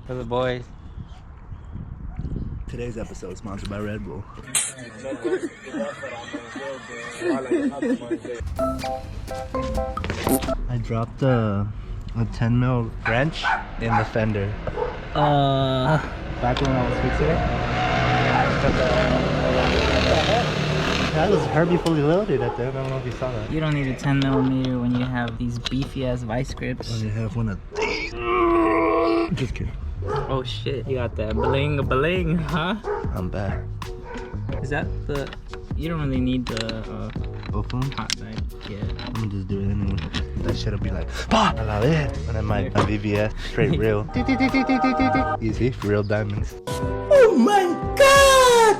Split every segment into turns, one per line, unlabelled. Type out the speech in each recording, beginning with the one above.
For the boys.
Today's episode is sponsored by Red Bull. I dropped a 10 mil wrench in the fender. Back when I was fixing it. That was Herbie fully loaded at the end. I don't know if you saw that.
You don't need a 10mm when you have these beefy ass vice grips.
When you have one of these. Just kidding.
Oh shit, you got that bling, huh?
I'm back.
Is that the... You don't really need the
Both of them?
hot side. Yeah.
I'm gonna just do it anyway. That shit'll be like, "Bah! I love it." And then my VVS, straight real. Easy, real diamonds. Oh my god!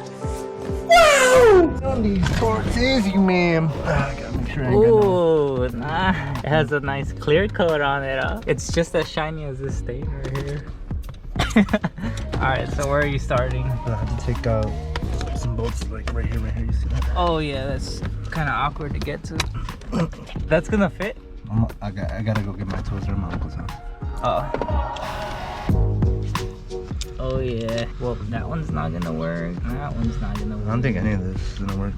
Wow! On these torques easy, man. I gotta make sure I ain't got no...
Ooh, nah. It has a nice clear coat on it, huh? It's just as shiny as this stain right here. Alright, so where are you starting?
I have to take out some bolts like right here, you see that?
Oh yeah, that's kind of awkward to get to. That's gonna fit?
I gotta go get my tools at my uncle's house.
Oh yeah. Well, that one's not gonna work. That one's not gonna work.
I don't think any of this is gonna work.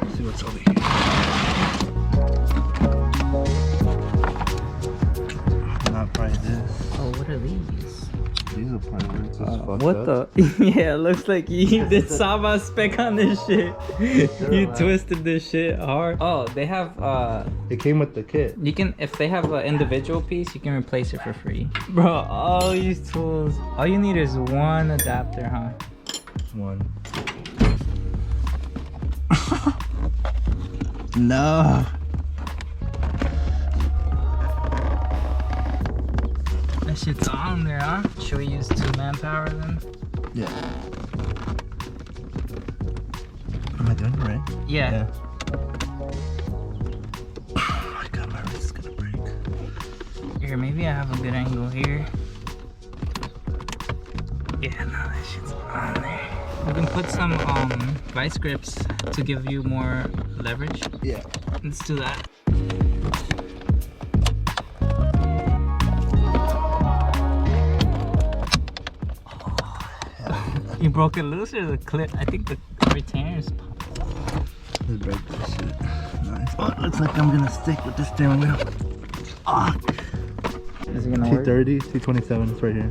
Let's see what's over here. Not probably this.
Oh, what are these?
These are probably work.
What the? Yeah, it looks like you did Saba spec on this shit. You twisted this shit hard. Oh, they have
It came with the kit.
you can, if they have an individual piece, you can replace it for free. Bro, all these tools, all you need is one adapter, huh?
One. No.
That shit's on there, huh? Should we use 2 manpower then?
Yeah. Am I doing it right?
Yeah.
Oh my god, my wrist is gonna break.
Here, maybe I have a good angle here. Yeah, no, that shit's on there. We can put some vice grips to give you more leverage.
Yeah.
Let's do that. You broke it loose or the clip? I think the retainer's popped.
Let's break this shit. Nice. Oh, it looks like I'm gonna stick with the steering wheel. Ah.
Is it gonna work?
T30, T27, it's right here.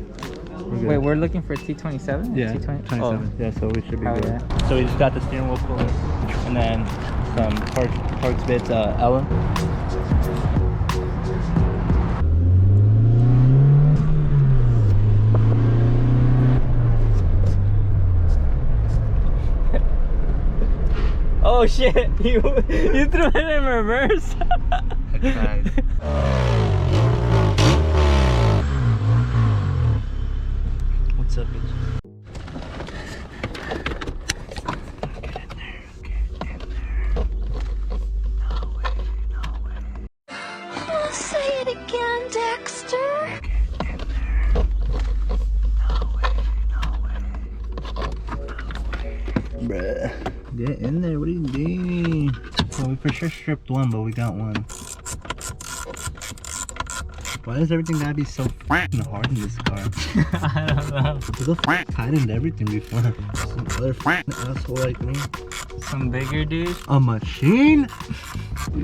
Wait, we're looking for T27?
Yeah,
T20?
27.
Oh.
Yeah, so we should be
Oh,
good.
yeah.
So we just got the steering wheel puller, and then some Parks bits, Ellen.
Oh shit! You threw it in reverse.
I tried. What's up, bitch? Get in there. Get in there. No way. No way.
Say it again, Dexter.
Get in there. No way. No way. No way. Bruh. Get in there. What are you doing? Well, we for sure stripped one, but we got one. Why does everything gotta be so f***ing hard in this car?
I don't know.
Who the f*** tightened everything before? Some other f***ing asshole like me.
Some bigger dude.
A machine?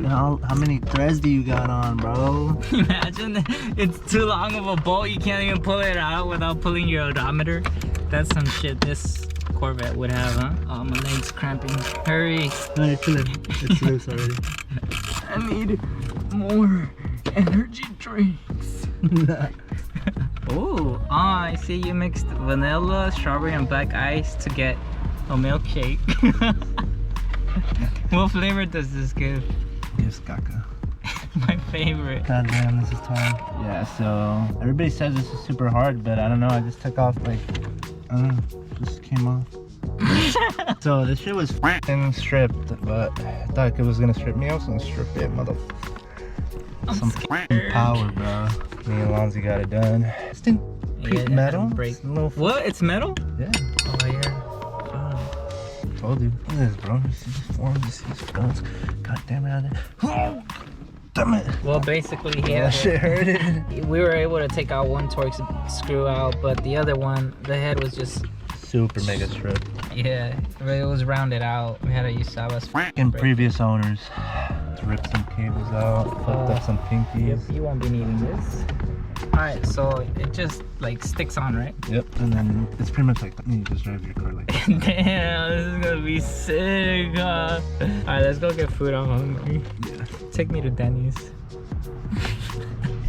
How many threads do you got on, bro?
Imagine it's too long of a bolt, you can't even pull it out without pulling your odometer. That's some shit this Corvette would have, huh? Oh, my leg's cramping. Hurry.
No, it's loose already.
I need more energy drinks. Oh, I see you mixed vanilla, strawberry, and black ice to get a milkshake. What flavor does this give?
Gives caca.
My favorite.
God damn, this is time. Yeah, so everybody says this is super hard, but I don't know. I just took off like, I don't know, just came off. So this shit was f***ing stripped, but I thought it was gonna strip me. I was gonna strip it, motherfucker. Some f***ing power, bro. Me and Lonzy got it done. It's metal.
Break.
It's a little
What? It's metal?
yeah.
Oh yeah.
Told you. Look at this, bro. You see this form? You see this guns? God damn it, out there. Damn it.
Well, basically,
That shit hurted.
we were able to take out one torque screw out, but the other one, the head was just
Super mega strip.
yeah, it was rounded out. We had to use Sabas.
In previous owners, ripped some cables out, fucked up some pinkies.
Yep, you won't be needing this. Alright, so it just like sticks on, right?
Yep, and then it's pretty much like you just drive your car like that.
Damn, this is gonna be sick, huh? Alright, let's go get food. I'm hungry.
Yeah.
Take me to Denny's.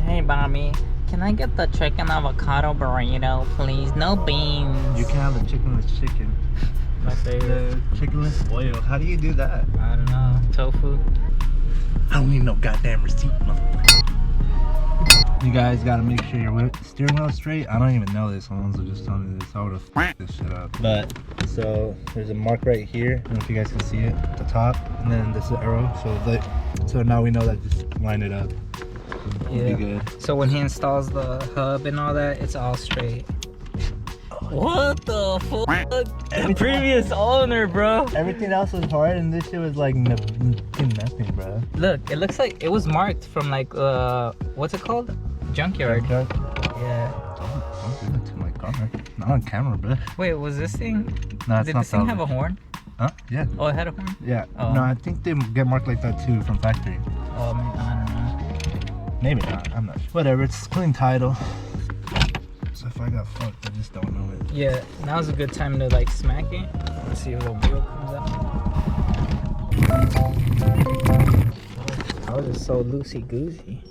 Hey, mommy. Can I get the chicken avocado burrito, please? No beans.
You can have the chickenless chicken.
My favorite.
The chickenless oil. How do you do that?
I don't know. Tofu.
I don't need no goddamn receipt, motherfucker. You guys gotta make sure your steering wheel is straight. I don't even know this. Alonso just told me this. I would've f***ed this shit up. But, so, there's a mark right here. I don't know if you guys can see it at the top. And then this is the arrow. So now we know that just line it up.
Yeah.
Be good.
So when he installs the hub and all that, it's all straight. What the fuck? The previous owner, bro.
Everything else was hard and this shit was like nothing, bro.
Look, it looks like it was marked from like, what's it called? Junkyard. Yeah.
Don't do that to my car. Not on camera, bro.
Wait, was this thing?
No, it's
Did
not
this thing
salvage.
have a horn?
Huh? Yeah.
Oh, it had a horn?
Yeah.
Oh.
No, I think they get marked like that too from factory.
Oh, man, I don't know.
Maybe not. I'm not sure. Whatever. It's clean title. So if I got fucked, I just don't know it.
Yeah, now's a good time to like smack it. Let's see if the wheel comes out. I was just so loosey goosey.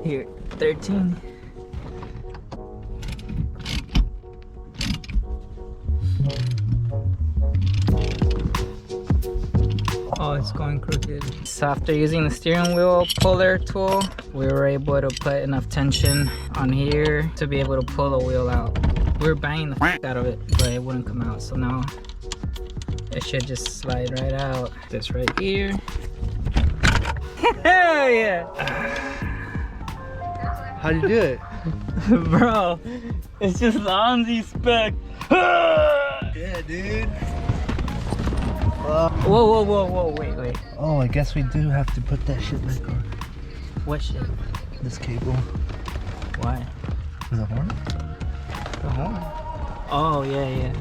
Here, 13. Oh, it's going crooked. So after using the steering wheel puller tool, we were able to put enough tension on here to be able to pull the wheel out. We were banging the f out of it, but it wouldn't come out. So now it should just slide right out. This right here. Hell yeah!
How'd you do it?
Bro, it's just Lonzy spec.
Yeah, dude.
Whoa, wait.
Oh, I guess we do have to put that shit back on.
What shit?
This cable.
Why?
For the horn?
The horn? Oh, yeah.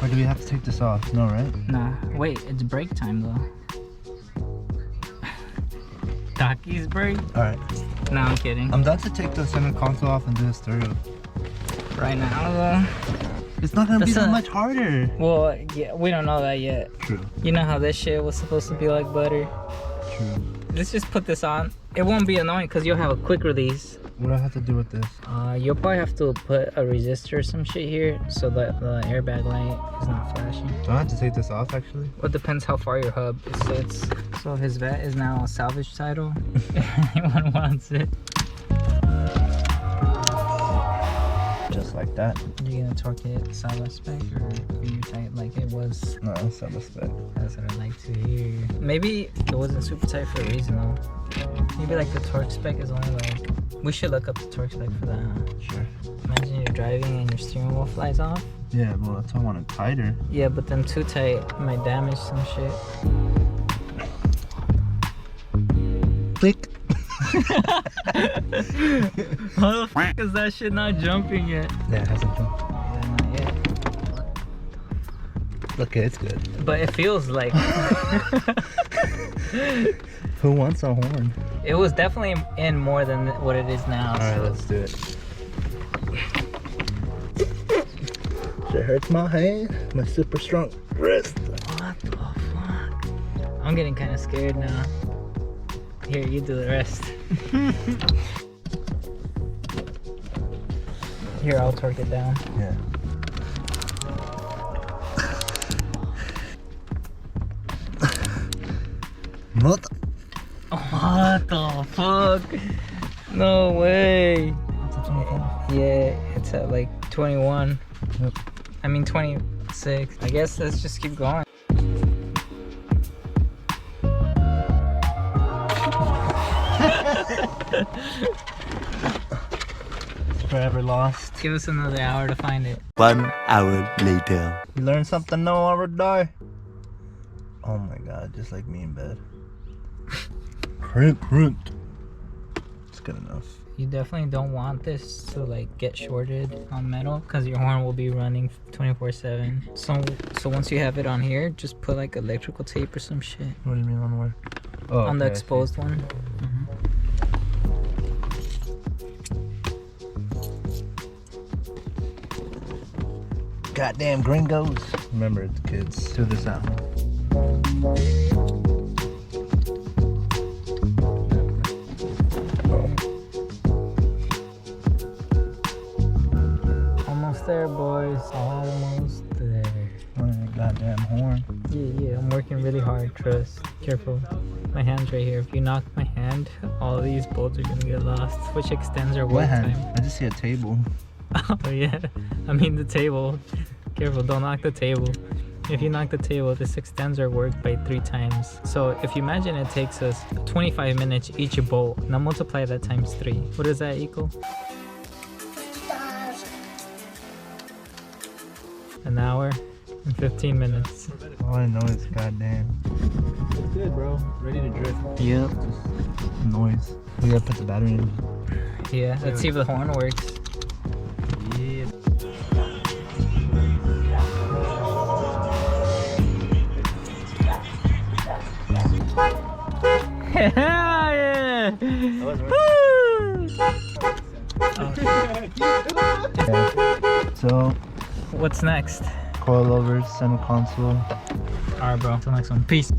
Or do we have to take this off? No, right?
Nah, wait, it's break time though. Taki's break?
Alright.
Nah, I'm kidding.
I'm about to take the center console off and do the stereo.
Right now though.
It's not gonna be
That's
that much harder.
Well, yeah, we don't know that yet.
True.
You know how this shit was supposed to be like butter?
True.
Let's just put this on. It won't be annoying because you'll have a quick release.
What do I have to do with this?
You'll probably have to put a resistor or some shit here so that the airbag light is not flashing.
Do I have to take this off actually?
Well, it depends how far your hub sits. So his vet is now a salvage title. If anyone wants it.
Just like that.
You're gonna torque it side spec or you tight like it was?
No, it's not a spec.
That's what I like to hear. Maybe it wasn't super tight for a reason though. Maybe like the torque spec is only like. We should look up the torque spec for that. Huh?
Sure.
Imagine you're driving and your steering wheel flies off.
Yeah, well, that's why I want it tighter.
Yeah, but then too tight might damage some shit.
Click.
How the f is that shit not jumping yet?
Yeah, it hasn't jumped.
Yeah, not yet.
Okay, it's good.
But it feels like
Who wants a horn?
it was definitely in more than what it is now.
Alright,
so-
let's do it. It hurts my hand, my super strong wrist.
What the fuck? I'm getting kind of scared now. Here, you do the rest. Here, I'll torque it down.
Yeah. What?
What the fuck? No way. Yeah, it's at like 21.
Yep.
I mean 26. I guess let's just keep going.
forever lost.
Give us another hour to find it.
1 hour later.
You learn something new every day. Oh my god, just like me in bed. Crunk. It's good enough.
You definitely don't want this to like get shorted on metal because your horn will be running 24/7. So once you have it on here, just put like electrical tape or some shit.
What do you mean on where? Oh,
On the
okay, I see.
exposed one.
Goddamn gringos. Remember, it's kids. Do this out.
Almost there, boys. Almost there.
Oh, goddamn horn.
Yeah, I'm working really hard, trust. Careful. My hand's right here. If you knock my hand, all of these bolts are gonna get lost, which extends our
What
work
hand?
time.
I just see a table.
Oh yeah, I mean the table. Careful, don't knock the table. If you knock the table, this extends our work by 3 times. So if you imagine it takes us 25 minutes each bolt, now multiply that times 3. What does that equal? An hour and 15 minutes.
All I know is goddamn. It's good, bro. Ready to drift.
Yep.
Just noise. We gotta put the battery in.
Yeah, let's see if the horn works.
Yeah.
Yeah! Woo!
So,
What's next?
coilovers, center console.
Alright, bro. Till next one. Peace.